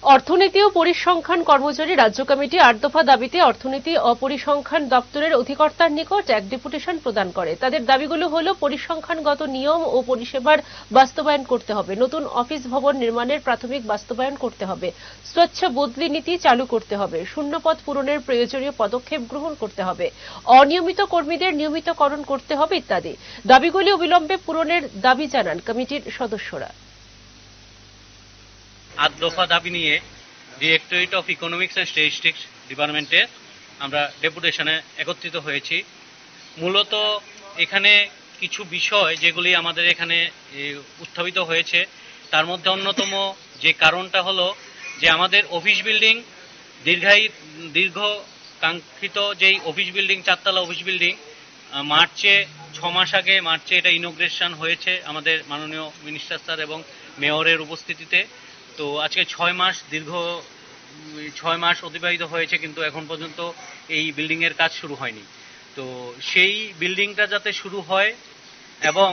অর্থনীতি ও পরিসংখ্যান কর্মচারী রাজ্য কমিটি ৮ দফা দাবিতে অর্থনীতি ও পরিসংখ্যান দপ্তরের অধিকর্তার নিকট এক ডেপুটেশন প্রদান করে। তাদের দাবিগুলো হলো পরিসংখ্যানগত নিয়ম ও পরিষেবার বাস্তবায়ন করতে হবে, নতুন অফিস ভবন নির্মাণের প্রাথমিক বাস্তবায়ন করতে হবে, স্বচ্ছ বদলি নীতি চালু করতে হবে, শূন্যপদ পূরণের প্রয়োজনীয় পদক্ষেপ গ্রহণ করতে হবে, অনিয়মিত কর্মীদের নিয়মিতকরণ করতে হবে ইত্যাদি। দাবিগুলি অবিলম্বে পূরণের দাবি জানান কমিটির সদস্যরা। ৮ দফা দাবি নিয়ে directorate of economics and statistics ডিপার্টমেন্টে আমরা ডেপুটেশনে একত্রিত হয়েছি। মূলত এখানে কিছু বিষয় যেগুলি আমাদের এখানে উত্থাপিত হয়েছে, তার মধ্যে অন্যতম যে কারণটা হলো যে আমাদের অফিস বিল্ডিং দীর্ঘ কাঙ্ক্ষিত যেই অফিস বিল্ডিং, 4 তলা অফিস বিল্ডিং, মার্চে 6 মাস আগে মার্চে এটা ইনোগ্রেশন হয়েছে আমাদের মাননীয় মিনিস্টার স্যার এবং মেয়রের উপস্থিতিতে। তো আজকে 6 মাস অতিবাহিত হয়েছে, কিন্তু এখন পর্যন্ত এই বিল্ডিং এর কাজ শুরু হয়নি। তো সেই বিল্ডিংটা যাতে শুরু হয়, এবং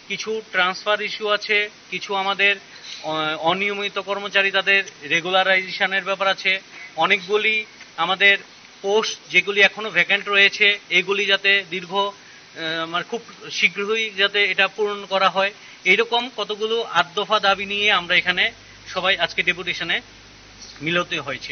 কিছু ট্রান্সফার ইস্যু আছে, কিছু আমাদের অনিয়মিত কর্মচারী তাদের রেগুলারাইজেশনের ব্যাপার আছে, অনেকগুলি আমাদের পোস্ট যেগুলি এখনো ভ্যাকেন্ট রয়েছে এগুলি যাতে খুব শীঘ্রই যাতে এটা পূরণ করা হয়। এইরকম কতগুলো ৮ দফা দাবি নিয়ে আমরা এখানে সবাই আজকে ডেপুটেশনে মিলিত হয়েছি।